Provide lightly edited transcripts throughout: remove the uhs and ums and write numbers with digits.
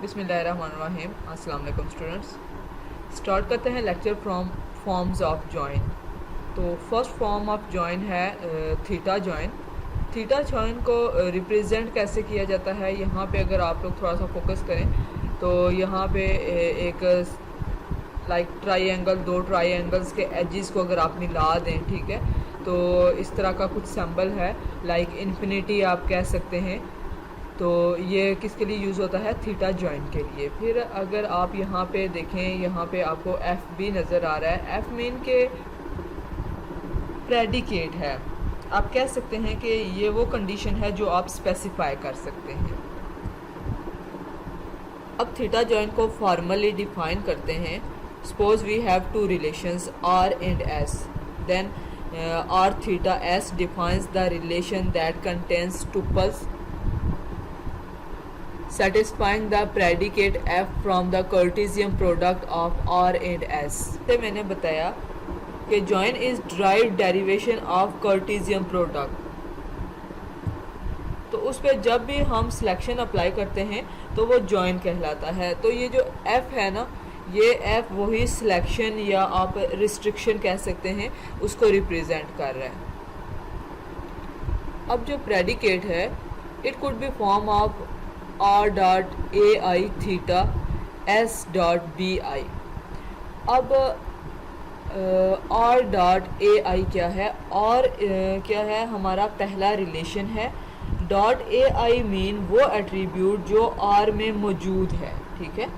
बिस्मिल्लाहिर्रहमानिर्रहीम। अस्सलाम वालेकुम स्टूडेंट्स। स्टार्ट करते हैं lecture from forms of join. तो फर्स्ट फॉर्म ऑफ जॉइन है थीटा जॉइन। थीटा जॉइन को रिप्रेजेंट कैसे किया जाता है, यहाँ पे अगर आप लोग थोड़ा सा फोकस करें तो यहाँ पे एक लाइक ट्राइंगल, दो ट्राइंगल्स के एजेस को अगर आप मिला दें, ठीक है, तो इस तरह का कुछ सिंबल है, लाइक इन्फिनिटी आप कह सकते हैं। तो ये किसके लिए यूज़ होता है? थीटा जॉइन के लिए। फिर अगर आप यहाँ पे देखें, यहाँ पे आपको एफ भी नज़र आ रहा है। एफ मीन के प्रेडिकेट है, आप कह सकते हैं कि ये वो कंडीशन है जो आप स्पेसिफाई कर सकते हैं। अब थीटा जॉइन को फॉर्मली डिफाइन करते हैं। Suppose we have two relations R and S, then R theta S defines the relation that contains tuples satisfying the predicate f from the Cartesian product of r and s। से मैंने बताया कि join is derived derivation of Cartesian product। तो उस पर जब भी हम सिलेक्शन अप्लाई करते हैं तो वो जॉइन कहलाता है। तो ये जो f है ना, ये f वही सिलेक्शन या आप रिस्ट्रिक्शन कह सकते हैं, उसको रिप्रेजेंट कर रहा है। अब जो प्रेडिकेट है, it could be form of r dot A I theta s dot B I. अब r डॉट ए आई क्या है? और क्या है? हमारा पहला रिलेशन है। डॉट ए आई मीन वो एट्रीब्यूट जो r में मौजूद है, ठीक है।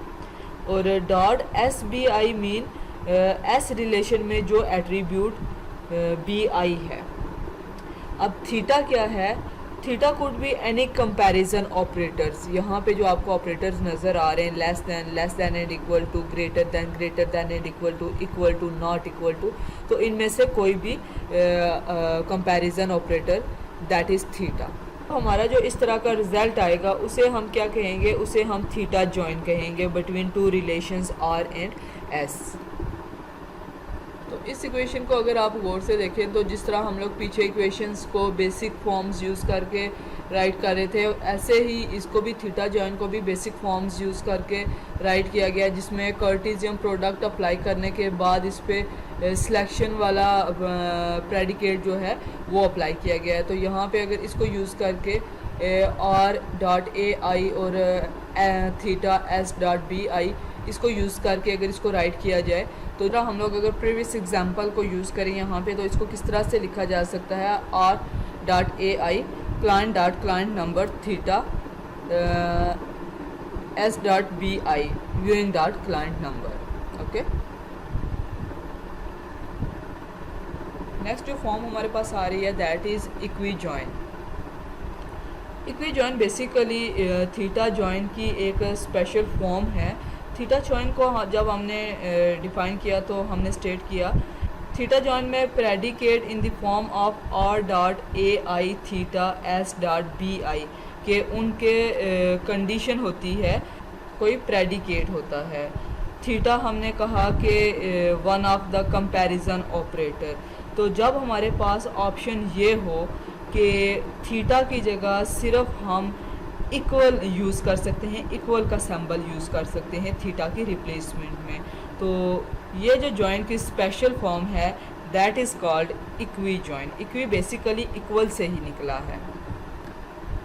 और dot S B I mean s relation में जो एट्रीब्यूट बी आई है। अब थीटा क्या है? Theta could be any comparison operators. यहाँ पे जो आपको ऑपरेटर्स नज़र आ रहे हैं, less than and equal to, greater than and equal to, not equal to, तो इनमें से कोई भी comparison operator, that is theta. हमारा जो इस तरह का रिजल्ट आएगा उसे हम क्या कहेंगे? उसे हम थीटा जॉइन कहेंगे between two relations R and S. तो इस इक्वेशन को अगर आप गौर से देखें तो जिस तरह हम लोग पीछे इक्वेशंस को बेसिक फॉर्म्स यूज़ करके राइट कर रहे थे, ऐसे ही इसको भी थीटा जॉइन को भी बेसिक फॉर्म्स यूज़ करके राइट किया गया, जिसमें कार्टेशियन प्रोडक्ट अप्लाई करने के बाद इस पर सिलेक्शन वाला प्रेडिकेट जो है वो अप्लाई किया गया है। तो यहाँ पे अगर इसको यूज़ करके आर डॉट ए आई और theta S dot B I, इसको यूज़ करके अगर इसको राइट किया जाए तो जरा हम लोग अगर प्रीवियस एग्जांपल को यूज़ करें यहाँ पे, तो इसको किस तरह से लिखा जा सकता है? R dot A I client number theta S dot B I viewing dot client number. Okay, next जो फॉर्म हमारे पास आ रही है that is equi join. Equi join basically theta join की एक स्पेशल फॉर्म है। थीटा जॉइन को जब हमने डिफ़ाइन किया तो हमने स्टेट किया, थीटा जॉइन में predicate in the form of R dot A I theta S dot B आई के उनके कंडीशन होती है, कोई प्रेडिकेट होता है। थीटा हमने कहा कि one of the comparison operator. तो जब हमारे पास ऑप्शन ये हो कि थीटा की जगह सिर्फ हम इक्वल यूज़ कर सकते हैं, इक्वल का सिंबल यूज़ कर सकते हैं थीटा की रिप्लेसमेंट में, तो ये जो जॉइन की स्पेशल फॉर्म है that is called equi join. Equi basically equal से ही निकला है।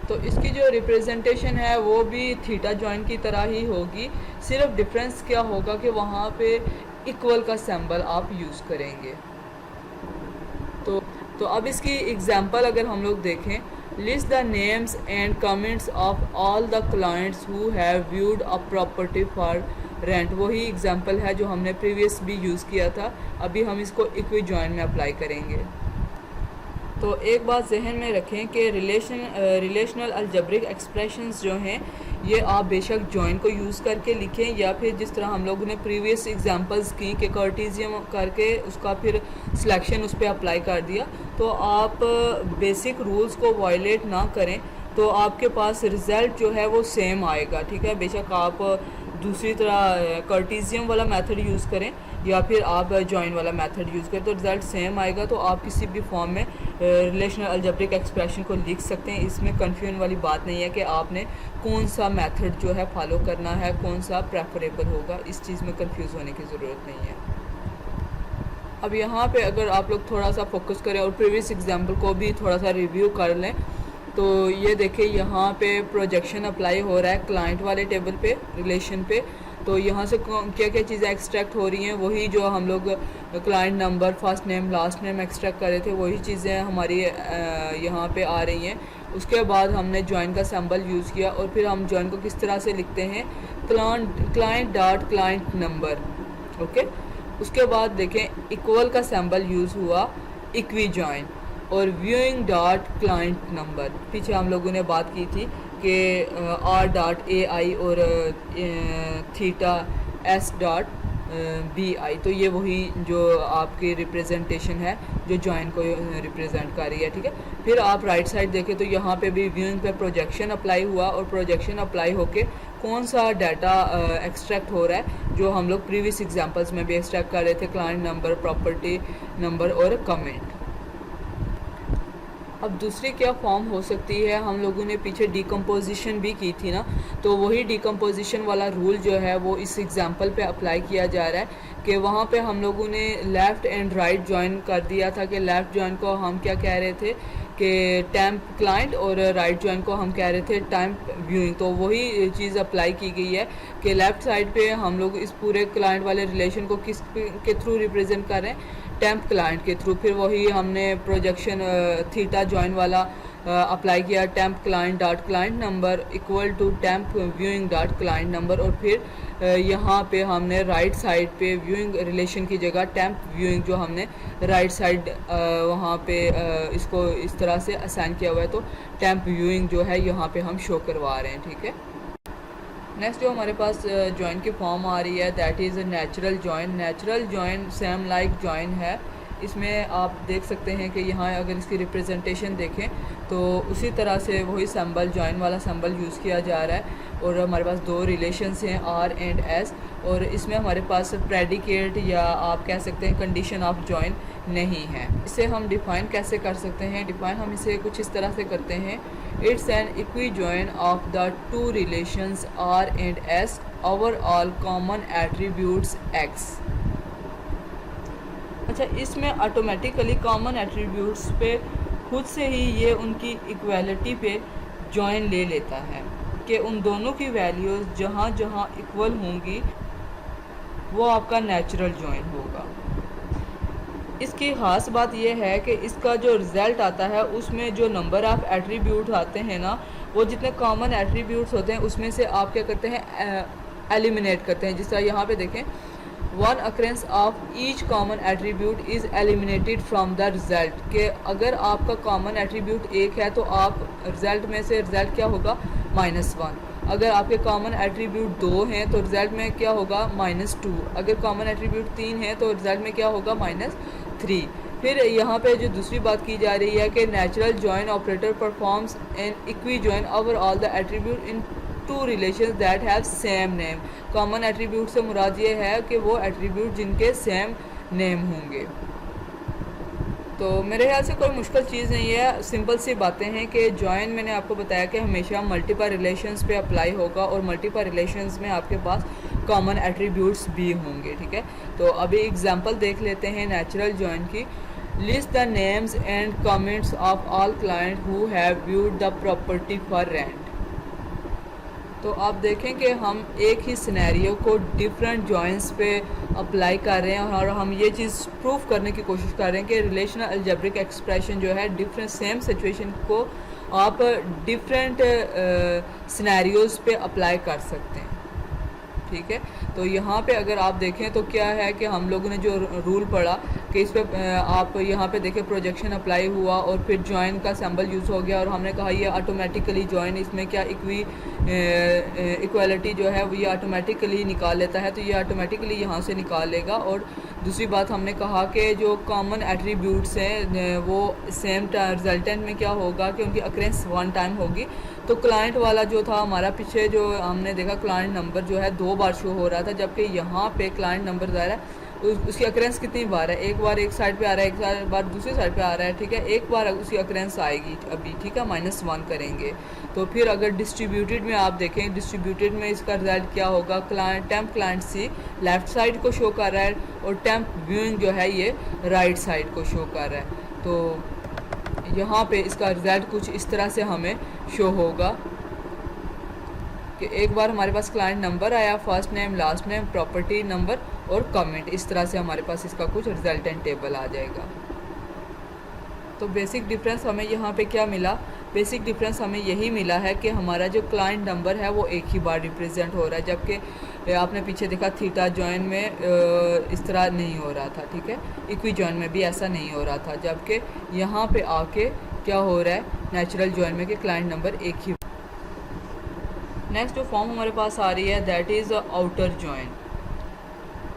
तो इसकी जो रिप्रेजेंटेशन है वो भी थीटा जॉइन की तरह ही होगी, सिर्फ डिफरेंस क्या होगा कि वहाँ पे इक्वल का सिंबल आप यूज़ करेंगे। तो अब इसकी एग्जांपल अगर हम लोग देखें, list the names and comments of all the clients who have viewed a property for rent. वही एग्जांपल है जो हमने प्रीवियस भी यूज़ किया था, अभी हम इसको इक्वी जॉइन में अप्लाई करेंगे। तो एक बात जहन में रखें कि रिलेशनल अलजेब्रिक एक्सप्रेशंस जो हैं ये आप बेशक जॉइन को यूज़ करके लिखें, या फिर जिस तरह हम लोगों ने प्रीवियस एग्जांपल्स की कि कार्टेशियन करके उसका फिर सिलेक्शन उस पर अप्लाई कर दिया, तो आप बेसिक रूल्स को वायलेट ना करें तो आपके पास रिज़ल्ट जो है वो सेम आएगा, ठीक है। बेशक आप दूसरी तरह कार्टेशियन वाला मेथड यूज़ करें या फिर आप जॉइन वाला मेथड यूज़ करें तो रिज़ल्ट सेम आएगा। तो आप किसी भी फॉर्म में रिलेशनल अलजेब्रिक एक्सप्रेशन को लिख सकते हैं। इसमें कन्फ्यूजन वाली बात नहीं है कि आपने कौन सा मेथड जो है फॉलो करना है, कौन सा प्रेफरेबल होगा, इस चीज़ में कंफ्यूज होने की ज़रूरत नहीं है। अब यहाँ पे अगर आप लोग थोड़ा सा फोकस करें और प्रीवियस एग्जाम्पल को भी थोड़ा सा रिव्यू कर लें तो ये देखिए यहाँ पे प्रोजेक्शन अप्लाई हो रहा है क्लाइंट वाले टेबल पे, रिलेशन पे। तो यहाँ से क्या क्या चीज़ें एक्सट्रैक्ट हो रही हैं, वही जो हम लोग client number, first name, last name extract कर रहे थे, वही चीज़ें हमारी यहाँ पे आ रही हैं। उसके बाद हमने जॉइन का सिंबल यूज़ किया और फिर हम जॉइन को किस तरह से लिखते हैं, client dot client number, okay. उसके बाद देखें इक्वल का सिंबल यूज़ हुआ इक्वी जॉइन और व्यूइंग डॉट क्लाइंट नंबर। पीछे हम लोगों ने बात की थी कि r.ai और थीटा s.bi, तो ये वही जो आपकी रिप्रेजेंटेशन है जो जॉइन को रिप्रेजेंट कर रही है, ठीक है। फिर आप राइट साइड देखें तो यहाँ पे भी व्यूइंग पे प्रोजेक्शन अप्लाई हुआ और प्रोजेक्शन अप्लाई होके कौन सा डाटा एक्सट्रैक्ट हो रहा है जो हम लोग प्रीवियस एग्जांपल्स में भी एक्सट्रैक्ट कर रहे थे, क्लाइंट नंबर, प्रॉपर्टी नंबर और कमेंट। अब दूसरी क्या फॉर्म हो सकती है, हम लोगों ने पीछे डिकम्पोजिशन भी की थी ना, तो वही डिकम्पोजिशन वाला रूल जो है वो इस एग्जांपल पे अप्लाई किया जा रहा है कि वहाँ पे हम लोगों ने लेफ़्ट एंड राइट जॉइन कर दिया था कि लेफ़्ट जॉइन को हम क्या कह रहे थे कि टेम्प क्लाइंट और राइट जॉइन को हम कह रहे थे टेम्प व्यूइंग। तो वही चीज़ अप्लाई की गई है कि लेफ़्ट साइड पे हम लोग इस पूरे क्लाइंट वाले रिलेशन को किस के थ्रू रिप्रेजेंट कर रहे हैं, टेम्प क्लाइंट के थ्रू। फिर वही हमने प्रोजेक्शन थीटा जॉइन वाला अप्लाई किया, temp client dot client number equal to temp viewing dot client number. और फिर यहाँ पे हमने राइट साइड पे व्यूइंग रिलेशन की जगह टेम्प व्यूइंग जो हमने राइट साइड वहाँ पे इसको इस तरह से असाइन किया हुआ है, तो टेम्प व्यूइंग जो है यहाँ पे हम शो करवा रहे हैं, ठीक है। नेक्स्ट जो हमारे पास जॉइन की फॉर्म आ रही है that is natural join. Natural join same like join है। इसमें आप देख सकते हैं कि यहाँ अगर इसकी रिप्रेजेंटेशन देखें तो उसी तरह से वही सिंबल, जॉइन वाला सिंबल यूज़ किया जा रहा है। और हमारे पास दो रिलेशंस हैं आर एंड एस, और इसमें हमारे पास प्रेडिकेट या आप कह सकते हैं कंडीशन ऑफ जॉइन नहीं है। इसे हम डिफ़ाइन कैसे कर सकते हैं, डिफ़ाइन हम इसे कुछ इस तरह से करते हैं, it's an equi join of the two relations R and S overall common attributes X. अच्छा, इसमें ऑटोमेटिकली कॉमन एट्रीब्यूट्स पे खुद से ही ये उनकी इक्वालिटी पे जॉइन ले लेता है कि उन दोनों की वैल्यूज़ जहाँ जहाँ इक्वल होंगी वो आपका नेचुरल जॉइन होगा। इसकी ख़ास बात यह है कि इसका जो रिज़ल्ट आता है उसमें जो नंबर ऑफ़ एट्रीब्यूट आते हैं ना, वो जितने कॉमन एट्रीब्यूट्स होते हैं उसमें से आप क्या करते हैं, एलिमिनेट करते हैं। जिस तरह यहाँ पे देखें, one occurrence of each common attribute is eliminated from the result, कि अगर आपका कॉमन एट्रीब्यूट एक है तो आप रिज़ल्ट में से रिज़ल्ट क्या होगा, -1। अगर आपके कॉमन एट्रीब्यूट 2 हैं तो रिज़ल्ट में क्या होगा, -2। अगर कॉमन एट्रीब्यूट 3 है तो रिज़ल्ट में क्या होगा, -3। फिर यहाँ पे जो दूसरी बात की जा रही है कि natural join operator performs an equi join over all the attribute in two relations that have same name. Common attribute से मुराद ये है कि वो एट्रीब्यूट जिनके सेम नेम होंगे। तो मेरे ख्याल से कोई मुश्किल चीज़ नहीं है, सिंपल सी बातें हैं कि जॉइन मैंने आपको बताया कि हमेशा मल्टीपल रिलेशंस पे अप्लाई होगा और मल्टीपल रिलेशंस में आपके पास कॉमन एट्रीब्यूट्स भी होंगे, ठीक है। तो अभी एग्जांपल देख लेते हैं नेचुरल जॉइन की। List the names and comments of all client who have viewed the property for rent. तो आप देखें कि हम एक ही सिनेरियो को डिफरेंट जॉइंस पे अप्लाई कर रहे हैं और हम ये चीज़ प्रूव करने की कोशिश कर रहे हैं कि रिलेशनल अलजेब्रिक एक्सप्रेशन जो है डिफरेंट सेम सिचुएशन को आप डिफरेंट सिनेरियोज़ पे अप्लाई कर सकते हैं, ठीक है। तो यहाँ पे अगर आप देखें तो क्या है कि हम लोगों ने जो रूल पढ़ा कि इस पर आप यहाँ पे देखें प्रोजेक्शन अप्लाई हुआ और फिर जॉइन का सिंबल यूज़ हो गया और हमने कहा ये ऑटोमेटिकली जॉइन, इसमें क्या इक्वालिटी जो है वो ये ऑटोमेटिकली निकाल लेता है, तो ये ऑटोमेटिकली यहाँ से निकाल लेगा। और दूसरी बात हमने कहा कि जो कॉमन एट्रीब्यूट्स हैं वो सेम रिजल्टेंट में क्या होगा कि उनकी अक्रेंस वन टाइम होगी। तो क्लाइंट वाला जो था हमारा पीछे जो हमने देखा क्लाइंट नंबर जो है 2 बार शो हो रहा था, जबकि यहाँ पे क्लाइंट नंबर ज़ाहिर है उसकी अक्रेंस कितनी बार है, एक बार एक साइड पे आ रहा है, एक बार दूसरी साइड पे आ रहा है, ठीक है, एक बार उसकी अक्रेंस आएगी अभी, ठीक है, -1 करेंगे। तो फिर अगर डिस्ट्रीब्यूटेड में आप देखें, डिस्ट्रीब्यूटेड में इसका रिजल्ट क्या होगा, टेम्प क्लाइंट सी लेफ़्ट साइड को शो कर रहा है और टेम्प व्यूइंग जो है ये राइट साइड को शो कर रहा है। तो यहाँ पे इसका रिजल्ट कुछ इस तरह से हमें शो होगा कि एक बार हमारे पास क्लाइंट नंबर आया, first name, last name, property number और कमेंट, इस तरह से हमारे पास इसका कुछ रिजल्टेंट टेबल आ जाएगा। तो बेसिक डिफरेंस हमें यहाँ पे क्या मिला, बेसिक डिफरेंस हमें यही मिला है कि हमारा जो क्लाइंट नंबर है वो एक ही बार रिप्रेजेंट हो रहा है, जबकि आपने पीछे देखा थीटा जॉइन में इस तरह नहीं हो रहा था, ठीक है, इक्वी जॉइन में भी ऐसा नहीं हो रहा था, जबकि यहाँ पे आके क्या हो रहा है नेचुरल जॉइन में कि क्लाइंट नंबर एक ही। नेक्स्ट जो फॉर्म हमारे पास आ रही है दैट इज़ आउटर जॉइन।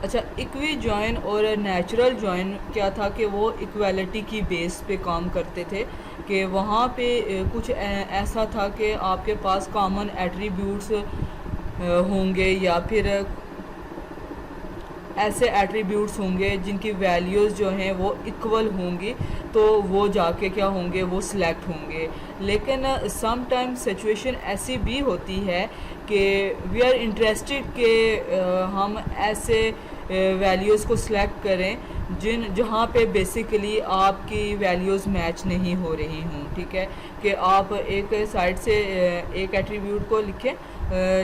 अच्छा, इक्वी जॉइन और नेचुरल जॉइन क्या था कि वो इक्वालिटी की बेस पे काम करते थे, कि वहाँ पे कुछ ऐसा था कि आपके पास कॉमन एट्रीब्यूट्स होंगे या फिर ऐसे एट्रीब्यूट्स होंगे जिनकी वैल्यूज़ जो हैं वो इक्वल होंगी, तो वो जाके क्या होंगे, वो सिलेक्ट होंगे। लेकिन सम टाइम सिचुएशन ऐसी भी होती है कि वी आर इंटरेस्टेड कि हम ऐसे वैल्यूज़ को सिलेक्ट करें जहाँ पे बेसिकली आपकी वैल्यूज़ मैच नहीं हो रही हों, ठीक है, कि आप एक साइड से एक एट्रीब्यूट को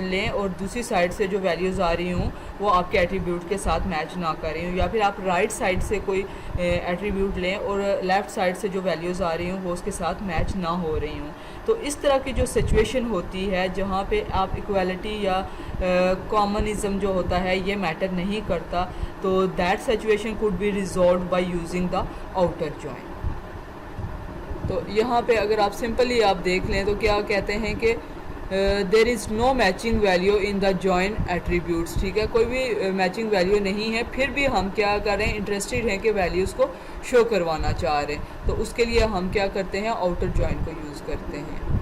लें और दूसरी साइड से जो वैल्यूज़ आ रही हों वो आपके एट्रीब्यूट के साथ मैच ना कर रही हों, या फिर आप राइट साइड से कोई एट्रीब्यूट लें और लेफ़्ट साइड से जो वैल्यूज़ आ रही हों वो उसके साथ मैच ना हो रही हों। तो इस तरह की जो सिचुएशन होती है जहाँ पे आप इक्वालिटी या कॉमनिज़म जो होता है ये मैटर नहीं करता, तो that situation could be resolved by using the outer join. तो यहाँ पे अगर आप सिंपली आप देख लें तो क्या कहते हैं कि there is no matching value in the join attributes, ठीक है, कोई भी मैचिंग वैल्यू नहीं है, फिर भी हम क्या कर रहे हैं, इंटरेस्टेड हैं कि वैल्यूज़ को शो करवाना चाह रहे हैं, तो उसके लिए हम क्या करते हैं, आउटर जॉइन को यूज़ करते हैं।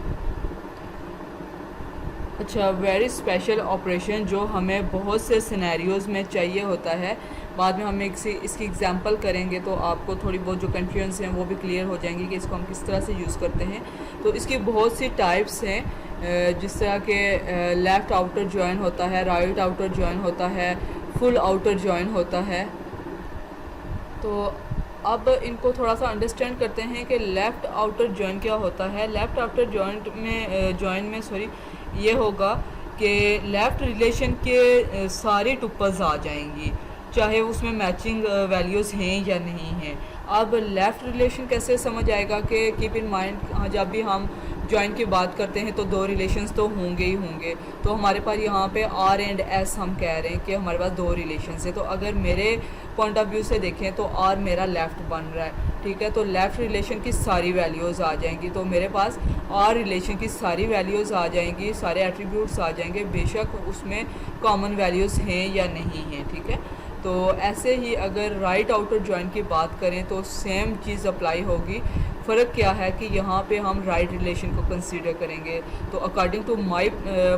अच्छा, वेरी स्पेशल ऑपरेशन जो हमें बहुत से सिनेरियोज़ में चाहिए होता है, बाद में हम इसकी एग्जांपल करेंगे तो आपको थोड़ी बहुत जो कन्फ्यूजन हैं वो भी क्लियर हो जाएंगी कि इसको हम किस तरह से यूज़ करते हैं। तो इसकी बहुत सी टाइप्स हैं, जिस तरह के लेफ़्ट आउटर जॉइन होता है, राइट आउटर जॉइन होता है, फुल आउटर जॉइन होता है। तो अब इनको थोड़ा सा अंडरस्टैंड करते हैं कि लेफ़्ट आउटर जॉइन क्या होता है। लेफ़्ट आउटर जॉइन में ये होगा कि लेफ़्ट रिलेशन के सारी टुपल्स आ जाएंगी, चाहे उसमें मैचिंग वैल्यूज़ हैं या नहीं हैं। अब लेफ़्ट रिलेशन कैसे समझ आएगा कि कीप इन माइंड जब भी हम जॉइन की बात करते हैं तो 2 रिलेशंस तो होंगे ही होंगे। तो हमारे पास यहाँ पे आर एंड एस हम कह रहे हैं कि हमारे पास 2 रिलेशंस है। तो अगर मेरे पॉइंट ऑफ व्यू से देखें तो आर मेरा लेफ़्ट बन रहा है, ठीक है, तो लेफ़्ट रिलेशन की सारी वैल्यूज़ आ जाएंगी। तो मेरे पास आर रिलेशन की सारी वैल्यूज़ आ जाएंगी, सारे एट्रीब्यूट्स आ जाएंगे, बेशक उसमें कॉमन वैल्यूज़ हैं या नहीं हैं, ठीक है। तो ऐसे ही अगर राइट आउटर जॉइन की बात करें तो सेम चीज़ अप्लाई होगी। फ़र्क क्या है कि यहाँ पे हम राइट रिलेशन को कंसीडर करेंगे। तो according to my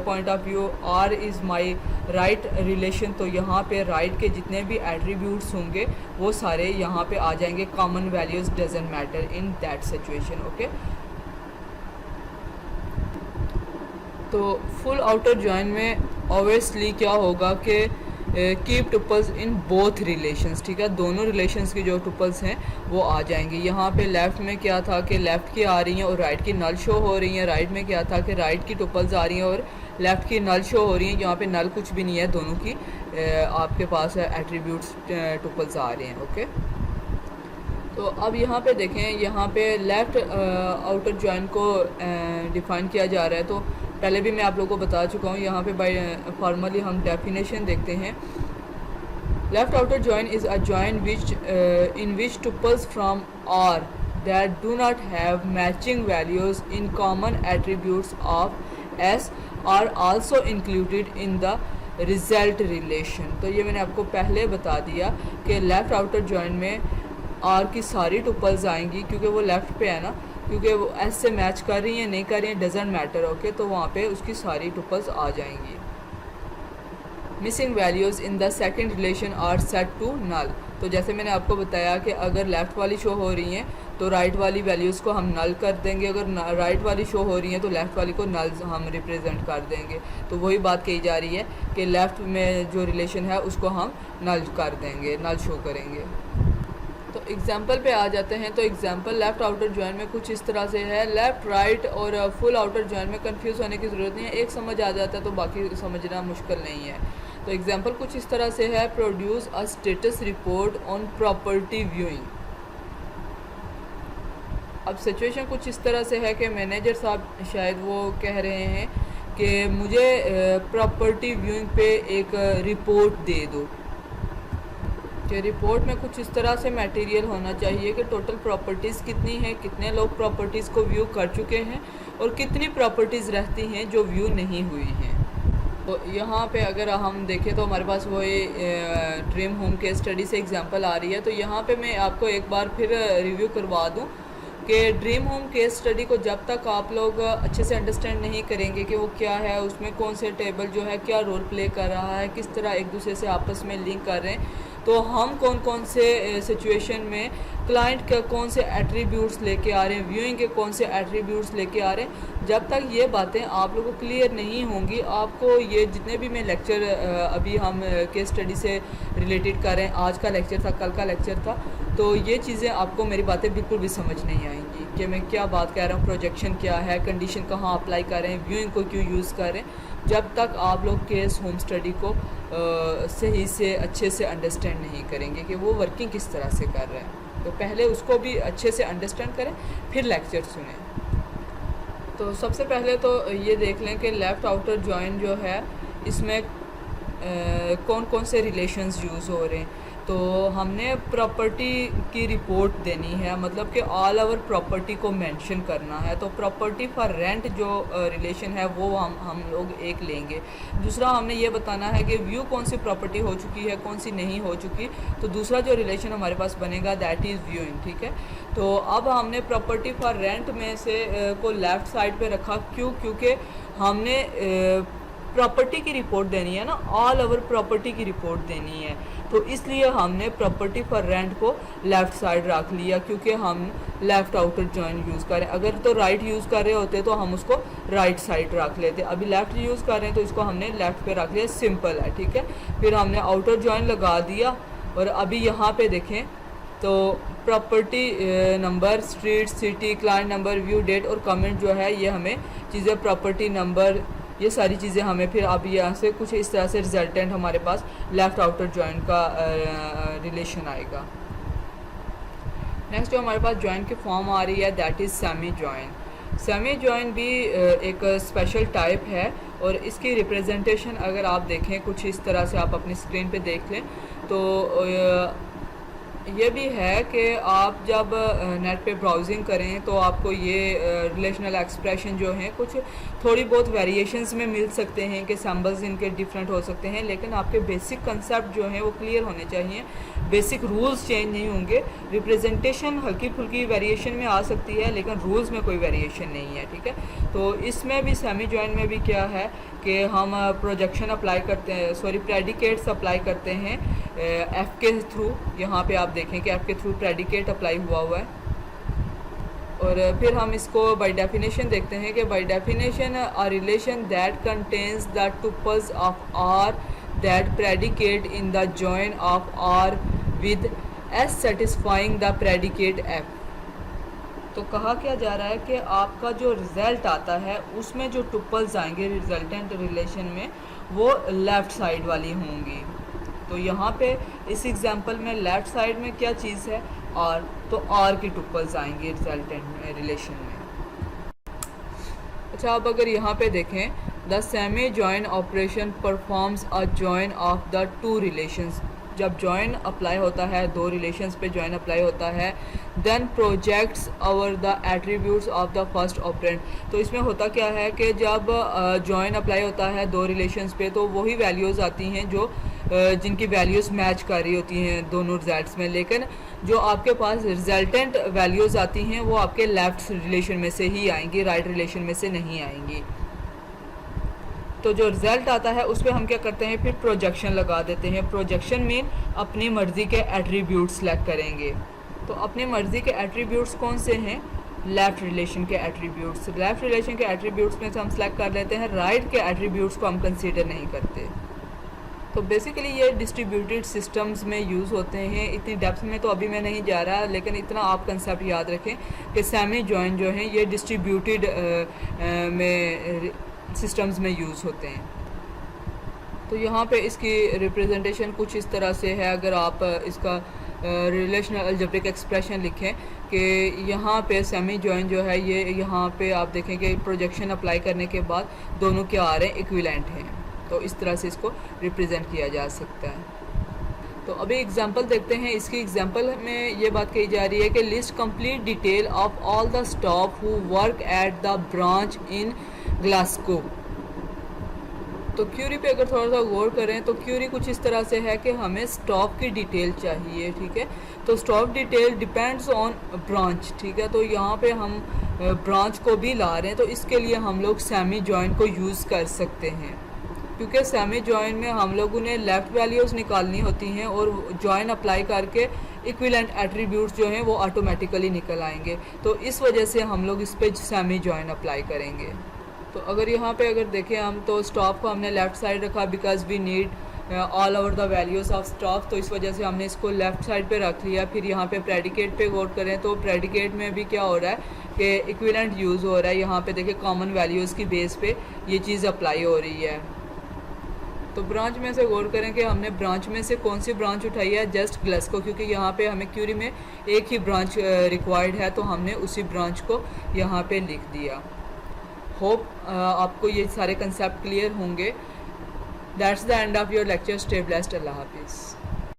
point of view R is my right relation. तो यहाँ पे राइट के जितने भी एट्रीब्यूट्स होंगे वो सारे यहाँ पे आ जाएंगे, common values doesn't matter in that situation, okay. तो फुल आउटर जॉइन में ऑब्वियसली क्या होगा कि keep tuples in both relations, ठीक है, दोनों रिलेशंस की जो टुपल्स हैं वो आ जाएंगी। यहाँ पे लेफ़्ट में क्या था कि लेफ़्ट की आ रही हैं और राइट की नल शो हो रही हैं, राइट में क्या था कि राइट की टुपल्स आ रही हैं और लेफ़्ट की नल शो हो रही हैं। यहाँ पे नल कुछ भी नहीं है, दोनों की आपके पास एट्रीब्यूट्स टुपल्स आ रहे हैं, ओके। तो अब यहाँ पे देखें, यहाँ पे लेफ़्ट आउटर जॉइन को डिफ़ाइन किया जा रहा है। तो पहले भी मैं आप लोगों को बता चुका हूँ, यहाँ पे बाय फॉर्मली हम डेफिनेशन देखते हैं Left outer join is a join which in which tuples from R that do not have matching values in common attributes of S are also included in the result relation। तो ये मैंने आपको पहले बता दिया कि लेफ़्ट आउटर जॉइन में are की सारी टुपल्स आएंगी, क्योंकि वो लेफ़्ट पे है ना, क्योंकि वो एस से मैच कर रही हैं नहीं कर रही हैं डजेंट मैटर, ओके। तो वहाँ पे उसकी सारी टुपल्स आ जाएंगी। Missing values in the second relation R set to null. तो जैसे मैंने आपको बताया कि अगर लेफ़्ट वाली शो हो रही हैं तो राइट वाली वैल्यूज़ को हम नल कर देंगे, अगर राइट वाली शो हो रही हैं तो लेफ़्ट वाली को नल हम रिप्रेजेंट कर देंगे। तो वही बात कही जा रही है कि लेफ़्ट में जो रिलेशन है उसको हम नल कर देंगे, नल शो करेंगे। तो एग्जाम्पल पे आ जाते हैं। तो एग्जाम्पल लेफ़्ट आउटर जॉइन में कुछ इस तरह से है। लेफ़्ट राइट और फुल आउटर जॉइन में कंफ्यूज होने की ज़रूरत नहीं है, एक समझ आ जाता है तो बाकी समझना मुश्किल नहीं है। तो एग्जाम्पल कुछ इस तरह से है। Produce a status report on property viewing. अब सिचुएशन कुछ इस तरह से है कि मैनेजर साहब शायद वो कह रहे हैं कि मुझे प्रॉपर्टी व्यूइंग पे एक रिपोर्ट दे दो, कि रिपोर्ट में कुछ इस तरह से मटेरियल होना चाहिए कि टोटल प्रॉपर्टीज़ कितनी हैं, कितने लोग प्रॉपर्टीज़ को व्यू कर चुके हैं और कितनी प्रॉपर्टीज़ रहती हैं जो व्यू नहीं हुई हैं। तो यहाँ पे अगर हम देखें तो हमारे पास वो ये ड्रीम होम के स्टडी से एग्जांपल आ रही है। तो यहाँ पे मैं आपको एक बार फिर रिव्यू करवा दूँ कि ड्रीम होम केस स्टडी को जब तक आप लोग अच्छे से अंडरस्टैंड नहीं करेंगे कि वो क्या है, उसमें कौन से टेबल जो है क्या रोल प्ले कर रहा है, किस तरह एक दूसरे से आपस में लिंक कर रहे हैं, तो हम कौन कौन से सिचुएशन में क्लाइंट के कौन से एट्रीब्यूट्स लेके आ रहे हैं, व्यूइंग के कौन से एट्रीब्यूट्स लेके आ रहे हैं, जब तक ये बातें आप लोगों को क्लियर नहीं होंगी, आपको ये जितने भी मैं लेक्चर अभी हम केस स्टडी से रिलेटेड कर रहे हैं, आज का लेक्चर था, कल का लेक्चर था, तो ये चीज़ें आपको मेरी बातें बिल्कुल भी समझ नहीं आएंगी कि मैं क्या बात कर रहा हूँ, प्रोजेक्शन क्या है, कंडीशन कहाँ अप्लाई कर रहे हैं, व्यूइंग को क्यों यूज़ कर रहे हैं, जब तक आप लोग केस होम स्टडी को सही से अच्छे से अंडरस्टैंड नहीं करेंगे कि वो वर्किंग किस तरह से कर रहे हैं। तो पहले उसको भी अच्छे से अंडरस्टैंड करें, फिर लेक्चर सुनें। तो सबसे पहले तो ये देख लें कि लेफ़्ट आउटर जॉइन जो है इसमें कौन कौन से रिलेशंस यूज़ हो रहे हैं। तो हमने प्रॉपर्टी की रिपोर्ट देनी है, मतलब कि ऑल ओवर प्रॉपर्टी को मेंशन करना है। तो प्रॉपर्टी फॉर रेंट जो रिलेशन है वो हम लोग एक लेंगे। दूसरा हमने ये बताना है कि व्यू कौन सी प्रॉपर्टी हो चुकी है, कौन सी नहीं हो चुकी, तो दूसरा जो रिलेशन हमारे पास बनेगा दैट इज़ व्यूइंग, ठीक है। तो अब हमने प्रॉपर्टी फॉर रेंट में से को लेफ़्ट साइड पे रखा, क्योंकि हमने प्रॉपर्टी की रिपोर्ट देनी है ना, ऑल ओवर प्रॉपर्टी की रिपोर्ट देनी है, तो इसलिए हमने प्रॉपर्टी फॉर रेंट को लेफ़्ट साइड रख लिया, क्योंकि हम लेफ़्ट आउटर जॉइन यूज़ करें। अगर तो राइट यूज़ कर रहे होते तो हम उसको राइट साइड रख लेते, अभी लेफ़्ट यूज़ कर रहे हैं तो इसको हमने लेफ़्ट पे रख लिया, सिंपल है, ठीक है। फिर हमने आउटर जॉइन लगा दिया और अभी यहाँ पे देखें तो property number, street, city, client number, view, date और कमेंट जो है ये हमें चीज़ें, प्रॉपर्टी नंबर, ये सारी चीज़ें हमें फिर अब यहाँ से कुछ इस तरह से रिजल्टेंट हमारे पास लेफ़्ट आउटर जॉइन का रिलेशन आएगा। नेक्स्ट जो हमारे पास जॉइन की फॉर्म आ रही है that is semi join. Semi join भी एक स्पेशल टाइप है और इसकी रिप्रेजेंटेशन अगर आप देखें कुछ इस तरह से, आप अपनी स्क्रीन पे देख लें तो ये भी है कि आप जब नेट पे ब्राउजिंग करें तो आपको ये रिलेशनल एक्सप्रेशन जो हैं कुछ थोड़ी बहुत वेरिएशंस में मिल सकते हैं कि सिंबल्स इनके डिफरेंट हो सकते हैं, लेकिन आपके बेसिक कंसेप्ट जो हैं वो क्लियर होने चाहिए, बेसिक रूल्स चेंज नहीं होंगे। रिप्रेजेंटेशन हल्की फुल्की वेरिएशन में आ सकती है लेकिन रूल्स में कोई वेरिएशन नहीं है, ठीक है। तो इसमें भी सेमी जॉइन में भी क्या है कि हम प्रोजेक्शन अप्लाई करते हैं, सॉरी प्रेडिकेट्स अप्लाई करते हैं एफ़ के थ्रू। यहाँ पे आप देखें कि एफ़ के थ्रू प्रेडिकेट अप्लाई हुआ है और फिर हम इसको बाय डेफिनेशन देखते हैं कि by definition a relation that contains the tuples of R that predicate in the join of R with S satisfying the predicate F. तो कहा क्या जा रहा है कि आपका जो रिज़ल्ट आता है उसमें जो टुपल्स आएंगे रिजल्टेंट रिलेशन में वो लेफ़्ट साइड वाली होंगी। तो यहाँ पे इस एग्जांपल में लेफ़्ट साइड में क्या चीज़ है, और तो आर की टुपल्स आएंगे रिजल्टेंट रिलेशन में। अच्छा, अब अगर यहाँ पे देखें the semi join operation performs a join of the two relations. जब जॉइन अप्लाई होता है, दो रिलेशंस पे जॉइन अप्लाई होता है, then projects over the attributes of the first operand. तो इसमें होता क्या है कि जब जॉइन अप्लाई होता है दो रिलेशंस पे तो वही वैल्यूज़ आती हैं जो जिनकी वैल्यूज़ मैच कर रही होती हैं दोनों रिजल्ट्स में, लेकिन जो आपके पास रिजल्टेंट वैल्यूज़ आती हैं वो आपके लेफ्ट रिलेशन में से ही आएंगी, राइट रिलेशन में से नहीं आएंगी। तो जो रिज़ल्ट आता है उस पर हम क्या करते हैं, फिर प्रोजेक्शन लगा देते हैं। प्रोजेक्शन मीन अपनी मर्ज़ी के एट्रीब्यूट सेलेक्ट करेंगे। तो अपनी मर्ज़ी के एट्रीब्यूट्स कौन से हैं, लेफ़्ट रिलेशन के एट्रीब्यूट्स। लेफ़्ट रिलेशन के एट्रीब्यूट्स में से हम सेलेक्ट कर लेते हैं, राइट के एट्रीब्यूट्स को हम कंसीडर नहीं करते। तो बेसिकली ये डिस्ट्रीब्यूटेड सिस्टम्स में यूज़ होते हैं। इतनी डेप्थ में तो अभी मैं नहीं जा रहा, लेकिन इतना आप कंसेप्ट याद रखें कि सेमी जॉइन जो हैं ये डिस्ट्रीब्यूटेड में सिस्टम्स में यूज़ होते हैं। तो यहाँ पे इसकी रिप्रेजेंटेशन कुछ इस तरह से है। अगर आप इसका रिलेशनल अलजेब्रिक एक्सप्रेशन लिखें कि यहाँ पे सेमी जॉइन जो है ये यहाँ पे आप देखें कि प्रोजेक्शन अप्लाई करने के बाद दोनों क्या आ रहे हैं, इक्विवेलेंट हैं। तो इस तरह से इसको रिप्रेजेंट किया जा सकता है। तो अभी एग्जांपल देखते हैं। इसकी एग्जांपल में ये बात कही जा रही है कि list complete detail of all the staff who work at the branch in Glasgow. तो क्यूरी पे अगर थोड़ा सा गौर करें तो क्यूरी कुछ इस तरह से है कि हमें स्टाफ की डिटेल चाहिए, ठीक है। तो staff detail depends on branch, ठीक है। तो यहाँ पे हम ब्रांच को भी ला रहे हैं, तो इसके लिए हम लोग सेमी जॉइन को यूज़ कर सकते हैं, क्योंकि सेमी जॉइन में हम लोगों ने लेफ़्ट वैल्यूज़ निकालनी होती हैं और जॉइन अप्लाई करके इक्विवेलेंट एट्रीब्यूट्स जो हैं वो ऑटोमेटिकली निकल आएंगे। तो इस वजह से हम लोग इस पे सेमी जॉइन अप्लाई करेंगे। तो अगर यहाँ पे अगर देखें हम, तो स्टाफ को हमने लेफ़्ट साइड रखा because we need all over the values of staff, तो इस वजह से हमने इसको लेफ़्ट साइड पे रख लिया। फिर यहाँ पे प्रेडिकेट पे गौर करें तो प्रेडिकेट में भी क्या हो रहा है कि इक्विवेलेंट यूज़ हो रहा है। यहाँ पे देखिए कॉमन वैल्यूज़ की बेस पे ये चीज़ अप्लाई हो रही है। तो ब्रांच में से गौर करें कि हमने ब्रांच में से कौन सी ब्रांच उठाई है, जस्ट ग्लासगो, क्योंकि यहाँ पे हमें क्यूरी में एक ही ब्रांच रिक्वायर्ड है, तो हमने उसी ब्रांच को यहाँ पे लिख दिया। होप आपको ये सारे कंसेप्ट क्लियर होंगे। That's the end of your lecture. Stay blessed. अल्लाह हाफिज़।